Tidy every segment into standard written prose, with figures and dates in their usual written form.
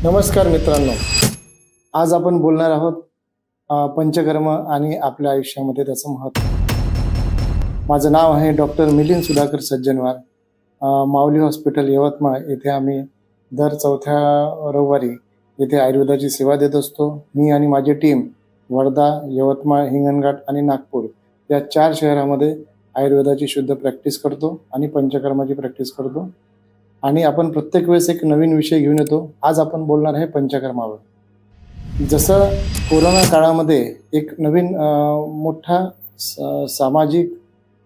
नमस्कार मित्रांनो, आज आपण बोलणार आहोत पंचकर्म आणि आपल्या आयुष्यामध्ये त्याचं महत्त्व. माझं नाव आहे डॉक्टर मिलिंद सुधाकर सज्जनवार. माऊली हॉस्पिटल यवतमाळ येथे आम्ही दर चौथ्या रविवारी येथे आयुर्वेदाची सेवा देत असतो. मी आणि माझी टीम वर्धा, यवतमाळ, हिंगणघाट आणि नागपूर या 4 शहरामध्ये आयुर्वेदाची शुद्ध प्रॅक्टिस करतो आणि पंचकर्माची प्रॅक्टिस करतो. आणि आपण प्रत्येक वेळेस एक नवीन विषय घेऊन येतो. आज आपण बोलणार आहे पंचकर्मावर. जसं कोरोना काळामध्ये एक नवीन मोठा सामाजिक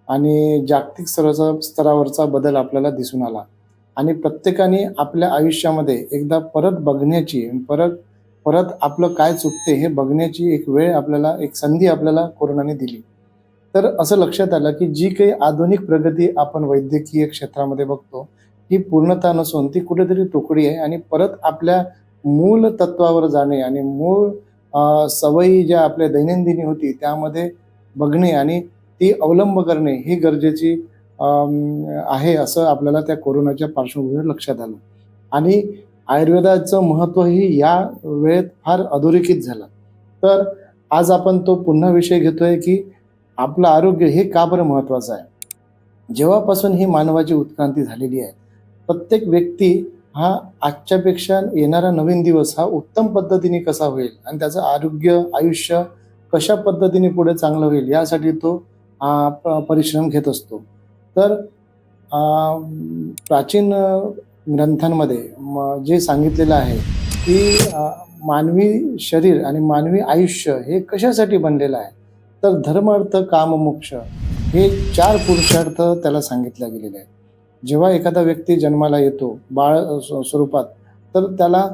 आणि जागतिक स्तरावरचा बदल आपल्याला दिसून आला आणि प्रत्येकाने आपल्या आयुष्यामध्ये एकदा परत बघण्याची, परत आपलं काय चुकते हे बघण्याची एक वेळ आपल्याला, एक संधी आपल्याला कोरोनाने दिली. तर असं लक्षात आलं की जी काही आधुनिक प्रगती आपण वैद्यकीय क्षेत्रामध्ये बघतो ही पूर्णता नसून ती कुठेतरी तुकडी आहे आणि परत आपल्या मूळ तत्वावर जाणे आणि मूळ सवयी ज्या आपल्या दैनंदिनी होती त्यामध्ये बघणे आणि ती अवलंब करणे ही गरजेची आहे, असं आपल्याला त्या कोरोनाच्या पार्श्वभूमीवर लक्षात आलं. आणि आयुर्वेदाचं महत्त्वही या वेळेत फार अधोरेखित झालं. तर आज आपण तो पुन्हा विषय घेतोय की आपलं आरोग्य हे का बरं महत्त्वाचं आहे. जेव्हापासून ही मानवाची उत्क्रांती झालेली आहे, प्रत्येक व्यक्ती हा आजच्यापेक्षा येणारा नवीन दिवस हा उत्तम पद्धतीने कसा होईल आणि त्याचं आयुष्य कशा पद्धतीने पुढे चांगलं होईल यासाठी तो परिश्रम घेत असतो. तर प्राचीन ग्रंथांमध्ये जे सांगितलेलं आहे की मानवी शरीर आणि मानवी आयुष्य हे कशासाठी बनलेलं आहे, तर धर्म, अर्थ, काम, मोक्ष हे 4 पुरुषार्थ त्याला सांगितले गेलेले आहेत. जेव्हा एखादा व्यक्ती जन्माला येतो बाळ स्वरूपात, तर त्याला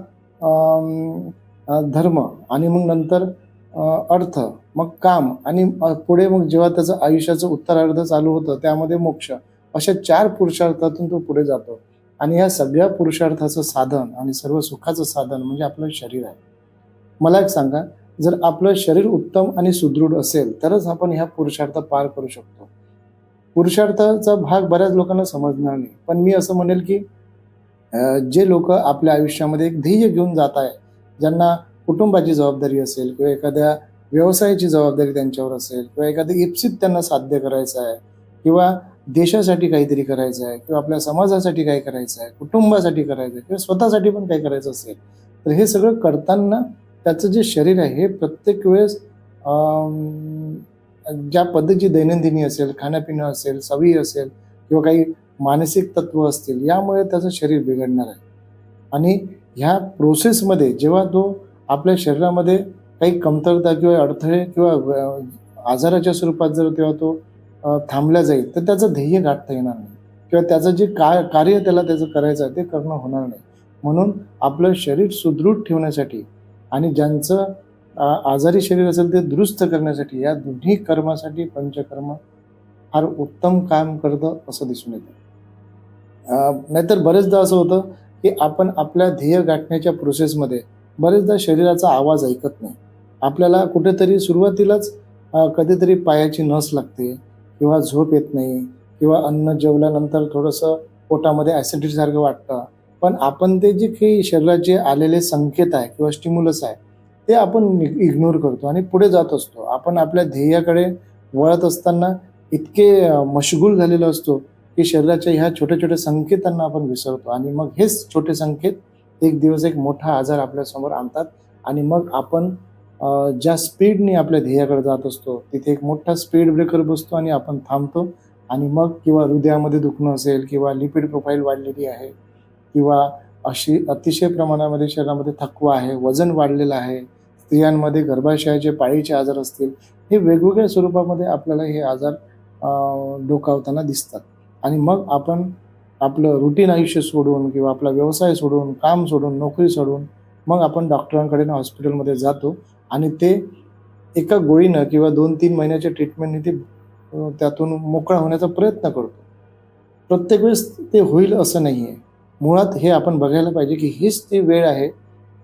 धर्म आणि मग नंतर अर्थ, मग काम आणि पुढे मग जेव्हा त्याचं आयुष्याचं उत्तरार्ध चालू होतं त्यामध्ये मोक्ष, अशा 4 पुरुषार्थातून तो पुढे जातो. आणि या सगळ्या पुरुषार्थाचं साधन आणि सर्व सुखाचं साधन म्हणजे आपलं शरीर आहे. मला एक सांगा, जर आपलं शरीर उत्तम आणि सुदृढ असेल तरच आपण ह्या पुरुषार्थ पार करू शकतो. पुरुषार्थाचा भाग बऱ्याच लोकांना समजणार नाही, पण मी असं म्हणेल की जे लोक आपल्या आयुष्यामध्ये एक ध्येय घेऊन जात आहे, ज्यांना कुटुंबाची जबाबदारी असेल किंवा एखाद्या व्यवसायाची जबाबदारी त्यांच्यावर असेल किंवा एखादं इप्सित त्यांना साध्य करायचं आहे किंवा देशासाठी काहीतरी करायचं आहे किंवा आपल्या समाजासाठी काही करायचं आहे, कुटुंबासाठी करायचं आहे किंवा स्वतःसाठी पण काही करायचं असेल, तर हे सगळं करताना त्याचं जे शरीर आहे हे प्रत्येक वेळेस ज्या पद्धतीची दैनंदिनी असेल, खाणंपिणं असेल, सवयी असेल किंवा काही मानसिक तत्व असतील, यामुळे त्याचं शरीर बिघडणार आहे. आणि ह्या प्रोसेसमध्ये जेव्हा तो आपल्या शरीरामध्ये काही कमतरता किंवा अडथळे किंवा आजाराच्या स्वरूपात जर तेव्हा तो थांबला जाईल, तर त्याचं ध्येय गाठता येणार नाही किंवा त्याचं जे कार्य त्याला त्याचं करायचं आहे ते करणं होणार नाही. म्हणून आपलं शरीर सुदृढ ठेवण्यासाठी आणि ज्यांचं आजारी शरीर असेल ते दुरुस्त करण्यासाठी या दोन्ही कर्मासाठी पंचकर्म फार उत्तम काम करतं असं दिसून येतं. नाहीतर बरेचदा असं होतं की आपण आपल्या ध्येय गाठण्याच्या प्रोसेसमध्ये बरेचदा शरीराचा आवाज ऐकत नाही. आपल्याला कुठेतरी सुरुवातीलाच कधीतरी पायाची नस लागते किंवा झोप येत नाही किंवा अन्न जेवल्यानंतर थोडंसं पोटामध्ये ॲसिडिटीसारखं वाटतं. पण आपण ते जे काही शरीराचे आलेले संकेत आहे किंवा स्टिम्युलस आहे ते आपण इग्नोर करतो आणि पुढे जात असतो. आपण आपल्या ध्येयाकडे वळत असताना इतके मशगूल झालेलो असतो की शरीराच्या ह्या छोट्या छोट्या संकेतांना आपण विसरतो आणि मग हेच छोटे संकेत एक दिवस एक मोठा आजार आपल्यासमोर आणतात आणि मग आपण ज्या स्पीडने आपल्या ध्येयाकडे जात असतो तिथे एक मोठा स्पीड ब्रेकर बसतो आणि आपण थांबतो. आणि मग किंवा हृदयामध्ये दुखणं असेल किंवा लिपिड प्रोफाईल वाढलेली आहे किंवा अशी अतिशय प्रमाणामध्ये शरीरामध्ये थकवा आहे, वजन वाढलेलं आहे, स्त्रियांमध्ये गर्भाशयाचे पाळीचे आजार असतील, हे वेगवेगळ्या स्वरूपामध्ये आपल्याला हे आजार डोकावताना दिसतात. आणि मग आपण आपलं रुटीन आयुष्य सोडून किंवा आपला व्यवसाय सोडून, काम सोडून, नोकरी सोडून मग आपण डॉक्टरांकडे हॉस्पिटलमध्ये जातो आणि ते एका गोळीनं किंवा 2-3 महिन्याच्या ट्रीटमेंटने ते त्यातून मोकळा होण्याचा प्रयत्न करतो. प्रत्येक वेळेस ते होईल असं नाही आहे. मुळात हे आपण बघायला पाहिजे की हीच ती वेळ आहे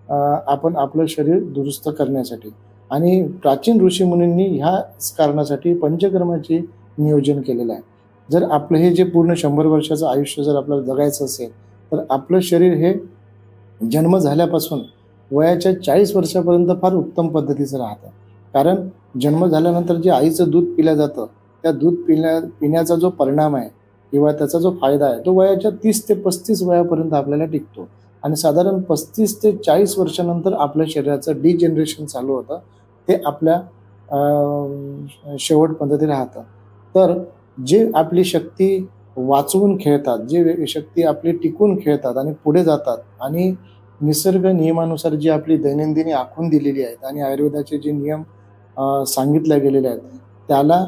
आपण आपलं शरीर दुरुस्त करण्यासाठी. आणि प्राचीन ऋषीमुनींनी ह्याच कारणासाठी पंचकर्माचे नियोजन केलेलं आहे. जर आपलं हे जे पूर्ण 100 वर्षाचं आयुष्य जर आपल्याला जगायचं असेल तर आपलं शरीर हे जन्म झाल्यापासून वयाच्या 40 वर्षापर्यंत फार उत्तम पद्धतीचं राहतं. कारण जन्म झाल्यानंतर जे आईचं दूध पिलं जातं, त्या दूध पिण्याचा जो परिणाम आहे किंवा त्याचा जो फायदा आहे, तो वयाच्या 30 ते 35 वयापर्यंत आपल्याला टिकतो आणि साधारण 35 ते 40 वर्षानंतर आपल्या शरीराचं डिजनरेशन चालू होतं. ते आपल्या शेवटपर्यंत राहतं. तर जे आपली शक्ती वाचवून खेळतात, जे शक्ती आपली टिकून खेळतात आणि पुढे जातात आणि निसर्ग नियमानुसार जी आपली दैनंदिनी आखून दिलेली आहेत आणि आयुर्वेदाचे जे नियम सांगितले गेलेले आहेत, त्याला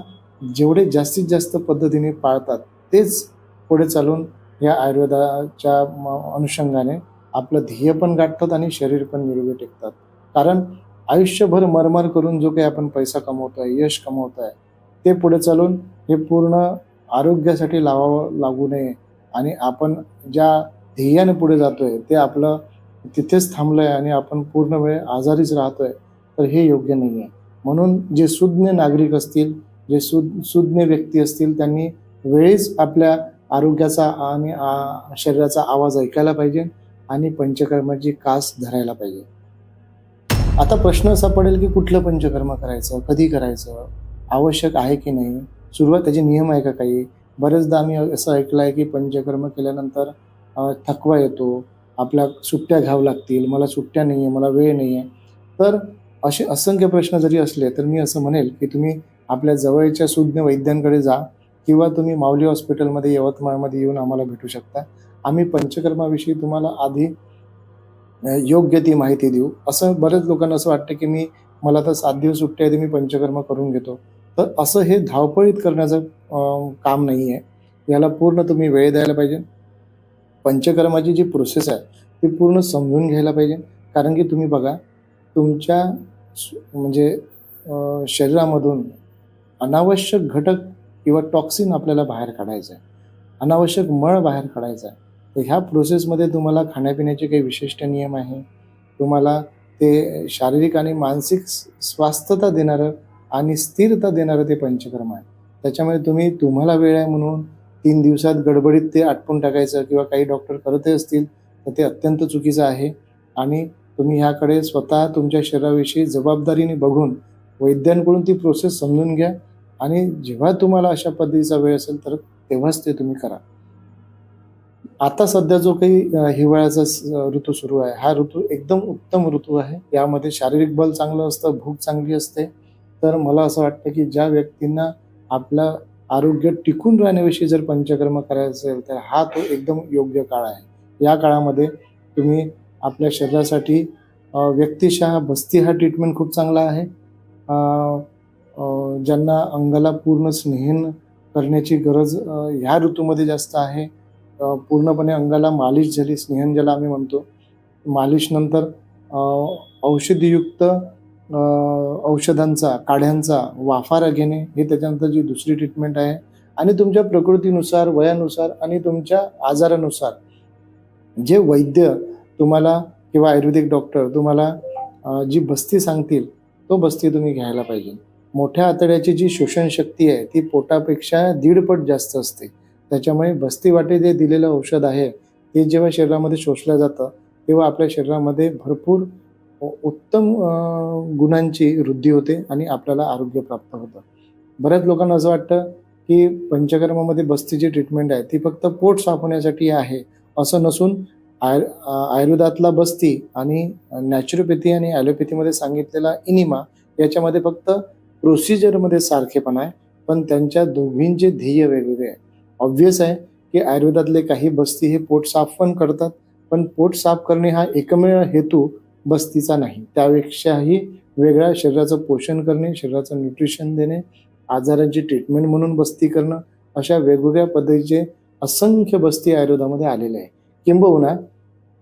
जेवढे जास्तीत जास्त पद्धतीने पाळतात, तेच पुढे चालून या आयुर्वेदाच्या अनुषंगाने आपलं ध्येय पण गाठतात आणि शरीर पण निरोगी टिकतात. कारण आयुष्यभर मरमर करून जो काही आपण पैसा कमवतोय, यश कमवतोय, ते पुढे चालून हे पूर्ण आरोग्यासाठी लावावं लागू नये आणि आपण ज्या ध्येयाने पुढे जातोय, ते आपलं तिथेच थांबलंय आणि आपण पूर्ण वेळ आजारीच राहतोय, तर हे योग्य नाही आहे. म्हणून जे सुज्ञ नागरिक असतील, जे सुज्ञ व्यक्ती असतील, त्यांनी वेळीच आपल्या आरोग्याचा आणि शरीराचा आवाज ऐकायला पाहिजे आणि पंचकर्माची कास धरायला पाहिजे. आता प्रश्न असा पडेल की कुठलं पंचकर्म करायचं, कधी करायचं, आवश्यक आहे की नाही, सुरुवात त्याचे नियम आहे का काही? बरेचदा आम्ही असं ऐकलं आहे की पंचकर्म केल्यानंतर थकवा येतो, आपल्या सुट्ट्या घ्याव्या लागतील, मला सुट्ट्या नाही आहे, मला वेळ नाही आहे. तर असे असंख्य प्रश्न जरी असले तर मी असं म्हणेल की तुम्ही आपल्या जवळच्या सुज्ञ वैद्यांकडे जा किंवा तुम्ही माऊली हॉस्पिटलमध्ये यवतमाळमध्ये येऊन आम्हाला भेटू शकता. आम्ही पंचकर्माविषयी तुम्हाला आधी योग्य ती माहिती देऊ. असं बऱ्याच लोकांना असं वाटतं की मला तर 7 दिवस सुट्टी आहे, तर मी पंचकर्म करून घेतो. तर असं हे धावपळीत करण्याचं काम नाही आहे. याला पूर्ण तुम्ही वेळ द्यायला पाहिजे. पंचकर्माची जी प्रोसेस आहे, ती पूर्ण समजून घ्यायला पाहिजे. कारण की तुम्ही बघा, तुमच्या म्हणजे शरीरामधून अनावश्यक घटक किंवा टॉक्सिन आपल्याला बाहेर काढायचं आहे. अनावश्यक मळ बाहेर काढायचा आहे. तर ह्या प्रोसेसमध्ये तुम्हाला खाण्यापिण्याचे काही विशिष्ट नियम आहे. तुम्हाला ते शारीरिक आणि मानसिक स्वास्थ्यता देणारं आणि स्थिरता देणारं ते पंचकर्म आहे. त्याच्यामुळे तुम्हाला वेळ आहे म्हणून 3 दिवसात गडबडीत ते आटपून टाकायचं किंवा काही डॉक्टर करतही असतील, तर ते अत्यंत चुकीचं आहे आणि तुम्ही ह्याकडे स्वतः तुमच्या शरीराविषयी जबाबदारीने बघून वैद्यांकडून ती प्रोसेस समजून घ्या आणि जेव्हा तुम्हाला अशा पद्धतीचा वेळ असेल, तर तेव्हाच ते तुम्ही करा. आता सध्या जो काही हिवाळ्याचा ऋतू सुरू आहे, हा ऋतू एकदम उत्तम ऋतू आहे. यामध्ये शारीरिक बल चांगलं असतं, भूक चांगली असते. तर मला असं वाटतं की ज्या व्यक्तींना आपलं आरोग्य टिकून राहण्याविषयी जर पंचकर्म करायचं असेल, तर हा तो एकदम योग्य काळ आहे. या काळामध्ये तुम्ही आपल्या शरीरासाठी व्यक्तिशः बस्ती हा ट्रीटमेंट खूप चांगला आहे. अ, अ, ज्यांना अंगाला पूर्ण स्नेहन करण्याची गरज ह्या ऋतूमध्ये जास्त आहे. पूर्णपणे अंगाला मालिश झाली, स्नेहन ज्याला आम्ही म्हणतो. मालिशनंतर औषधीयुक्त औषधांचा, काढ्यांचा वाफारा घेणे, हे त्याच्यानंतरची दुसरी ट्रीटमेंट आहे. आणि तुमच्या प्रकृतीनुसार, वयानुसार आणि तुमच्या आजारानुसार जे वैद्य तुम्हाला किंवा आयुर्वेदिक डॉक्टर तुम्हाला जी बस्ती सांगतील, तो बस्ती तुम्ही घ्यायला पाहिजे. मोठ्या आतड्याची जी शोषण शक्ती आहे, ती पोटापेक्षा 1.5 पट जास्त असते. त्याच्यामुळे बस्ती वाटे जे दिलेलं औषध आहे, ते जेव्हा शरीरामध्ये शोषलं जातं, तेव्हा आपल्या शरीरामध्ये भरपूर उत्तम गुणांची वृद्धी होते आणि आपल्याला आरोग्य प्राप्त होतं. बऱ्याच लोकांना असं वाटतं की पंचकर्मामध्ये बस्तीची ट्रीटमेंट आहे, ती फक्त पोट साफ होण्यासाठी आहे. असं नसून आयुर्वेदातला बस्ती आणि नॅचरोपॅथी आणि ॲलोपॅथीमध्ये सांगितलेला इनिमा, याच्यामध्ये फक्त प्रोसिजरमध्ये सारखेपणा आहे, पण त्यांच्या दोघींचे ध्येय वेगवेगळे आहे. ऑब्व्हियस आहे की आयुर्वेदातले काही बस्ती हे पोट साफ पण करतात, पण पोट साफ करणे हा एकमेव हेतू बस्तीचा नाही. त्यापेक्षाही वेगळ्या शरीराचं पोषण करणे, शरीराचं न्यूट्रिशन देणे, आजारांची ट्रीटमेंट म्हणून बस्ती करणं, अशा वेगवेगळ्या पद्धतीचे असंख्य बस्ती आयुर्वेदामध्ये आलेले आहे. किंबहुना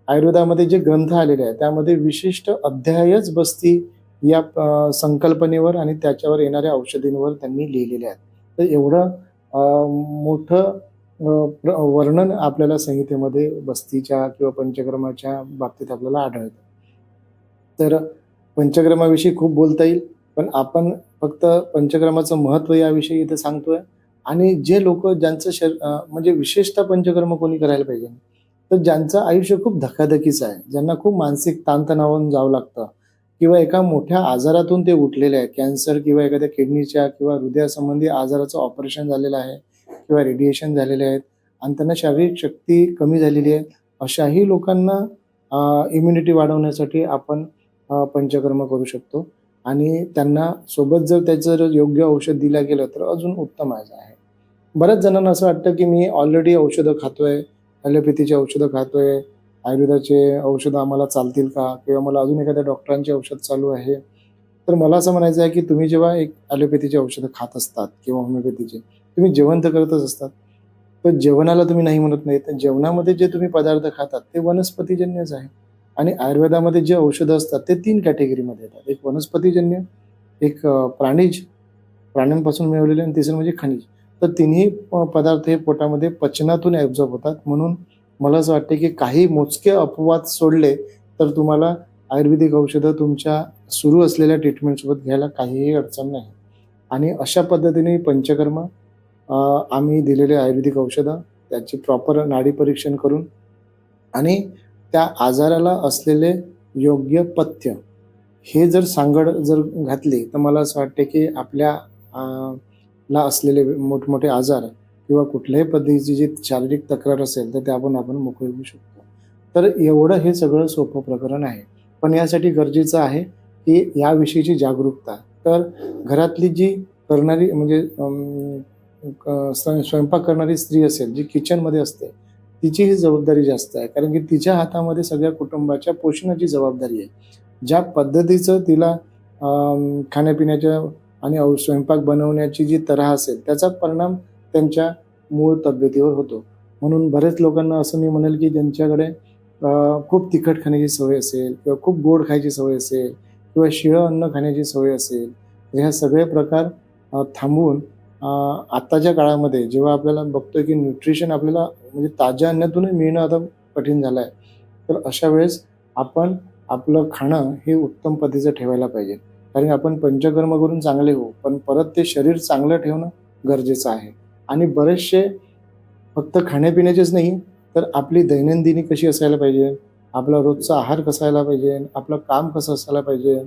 आयुर्वेदामध्ये जे ग्रंथ आलेले आहेत, त्यामध्ये विशिष्ट अध्यायच बस्ती या संकल्पनेवर आणि त्याच्यावर येणाऱ्या औषधींवर त्यांनी लिहिलेले आहेत. तर एवढं मोठं वर्णन आपल्याला संहितेमध्ये बस्तीच्या किंवा पंचकर्माच्या बाबतीत आपल्याला आढळतं. तर पंचकर्माविषयी खूप बोलता येईल, पण आपण फक्त पंचकर्माचं महत्त्व याविषयी इथे सांगतोय. आणि जे लोक ज्यांचं म्हणजे विशेषतः पंचकर्म कोणी करायला पाहिजे, तर ज्यांचं आयुष्य खूप धकाधकीचं आहे, ज्यांना खूप मानसिक ताणतणावातून जावं लागतं किंवा एका मोठ्या आजारातून ते उठलेले आहे, कॅन्सर किंवा एखाद्या किडनीच्या किंवा हृदयासंबंधी आजाराचं ऑपरेशन झालेलं आहे किंवा रेडिएशन झालेले आहेत आणि त्यांना शारीरिक शक्ती कमी झालेली आहे, अशाही लोकांना इम्युनिटी वाढवण्यासाठी आपण पंचकर्म करू शकतो आणि त्यांना सोबत जर त्याचं जर योग्य औषध दिलं गेलं तर अजून उत्तम आहे. बऱ्याच जणांना असं वाटतं की मी ऑलरेडी औषधं खातोय, ॲलोपॅथीची औषधं खातोय, आयुर्वेदाचे औषधं आम्हाला चालतील का? किंवा मला अजून एखाद्या डॉक्टरांचे औषध चालू आहे. तर मला असं म्हणायचं आहे की तुम्ही जेव्हा एक ॲलोपॅथीची औषधं खात असतात किंवा होमिओपॅथीचे, तुम्ही जेवण तर करतच असतात. पण जेवणाला तुम्ही नाही म्हणत नाही. तर जेवणामध्ये जे तुम्ही पदार्थ खातात ते वनस्पतीजन्यच आहे आणि आयुर्वेदामध्ये जे औषधं असतात ते 3 कॅटेगरीमध्ये येतात. एक वनस्पतीजन्य, एक प्राणिज, प्राण्यांपासून मिळवलेले आणि तिसरं म्हणजे खनिज. तर तिन्ही पदार्थ हे पोटामध्ये पचनातून ॲब्झॉर्ब होतात. म्हणून मला असं वाटतं की काही मोजके अपवाद सोडले तर तुम्हाला आयुर्वेदिक औषधं तुमच्या सुरू असलेल्या ट्रीटमेंटसोबत घ्यायला काहीही अडचण नाही. आणि अशा पद्धतीने पंचकर्म आम्ही दिलेले आयुर्वेदिक औषधं, त्याची प्रॉपर नाडी परीक्षण करून आणि त्या आजाराला असलेले योग्य पथ्य हे जर सांगड जर घातली तर मला असं वाटतं की आपल्या ला असलेले मोठमोठे आजार किंवा कुठल्याही पद्धतीची जी शारीरिक तक्रार असेल तर त्यातून आपण मोकळे होऊ शकतो. तर एवढं हे सगळं सोपं प्रकरण आहे. पण यासाठी गरजेचं आहे की याविषयीची जागरूकता. तर घरातली जी करणारी म्हणजे स्वयंपाक करणारी स्त्री असेल, जी किचनमध्ये असते, तिची ही जबाबदारी जास्त आहे. कारण की तिच्या हातामध्ये सगळ्या कुटुंबाच्या पोषणाची जबाबदारी आहे. ज्या पद्धतीचं तिला खाण्यापिण्याच्या आणि स्वयंपाक बनवण्याची जी तऱ्हा असेल, त्याचा परिणाम त्यांच्या मूळ तब्येतीवर होतो. म्हणून बरेच लोकांना असं मी म्हणेल की ज्यांच्याकडे खूप तिखट खाण्याची सवय असेल किंवा खूप गोड खायची सवय असेल किंवा शिळं अन्न खाण्याची सवय असेल, तर ह्या सगळे प्रकार थांबवून आत्ताच्या काळामध्ये जेव्हा आपल्याला बघतोय की न्यूट्रिशन आपल्याला म्हणजे ताज्या अन्नातूनच मिळणं आता कठीण झालं आहे. तर अशा वेळेस आपण आपलं खाणं हे उत्तम पद्धतीचं ठेवायला पाहिजे. कारण आपण पंचकर्म करून चांगले होऊ, पण परत ते शरीर चांगलं ठेवणं गरजेचं आहे. आणि बरेचसे फक्त खाण्यापिण्याचेच नाही, तर आपली दैनंदिनी कशी असायला पाहिजे, आपला रोजचा आहार कसा असायला पाहिजे, आपलं काम कसं असायला पाहिजे,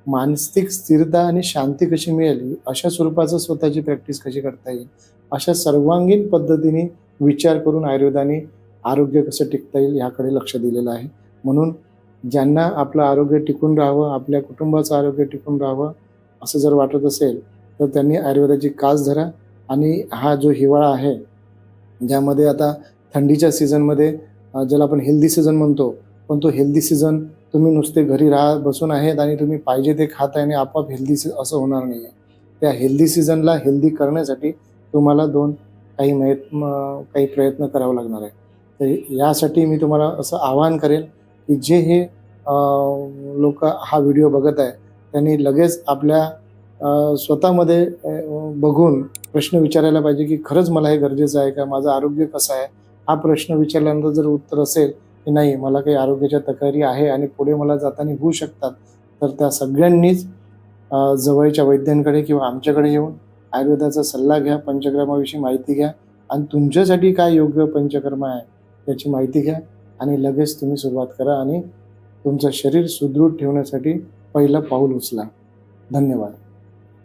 मानसिक स्थिरता आणि शांती कशी मिळेल, अशा स्वरूपाचं स्वतःची प्रॅक्टिस कशी करता येईल, अशा सर्वांगीण पद्धतीने विचार करून आयुर्वेदाने आरोग्य कसं टिकता येईल याकडे लक्ष दिलेलं आहे. म्हणून ज्यांना आपलं आरोग्य टिकून राहावं, आपल्या कुटुंबाचं आरोग्य टिकून राहावं असं जर वाटत असेल, तर त्यांनी आयुर्वेदाची कास धरा आणि हा जो हिवाळा आहे, ज्यामध्ये आता थंडीच्या सीझनमध्ये ज्याला आपण हेल्दी सीझन म्हणतो, पण तो हेल्दी सीझन तुम्ही नुसते घरी बसून आहेत आणि तुम्ही पाहिजे ते खाताय आणि आपोआप हेल्दी असं होणार नाही आहे. त्या हेल्दी सीझनला हेल्दी करण्यासाठी तुम्हाला काही प्रयत्न करावा लागणार आहे. तर यासाठी मी तुम्हाला असं आवाहन करेल की जे हे लोकं हा व्हिडिओ बघत आहे, त्यांनी लगेच आपल्या स्वतःमध्ये बघून प्रश्न विचारायला पाहिजे की खरंच मला हे गरजेचं आहे का? माझं आरोग्य कसं आहे? हा प्रश्न विचारल्यानंतर जर उत्तर असेल की नाही मला काही आरोग्याच्या तक्रारी आहे आणि पुढे मला जाताना होऊ शकतात, तर त्या सगळ्यांनीच जवळच्या वैद्यांकडे किंवा आमच्याकडे येऊन आयुर्वेदाचा सल्ला घ्या, पंचकर्माविषयी माहिती घ्या आणि तुमच्यासाठी काय योग्य पंचकर्म आहे त्याची माहिती घ्या आणि लगेच तुम्ही सुरुवात करा आणि तुमचं शरीर सुदृढ ठेवण्यासाठी पहिलं पाऊल उचला. धन्यवाद.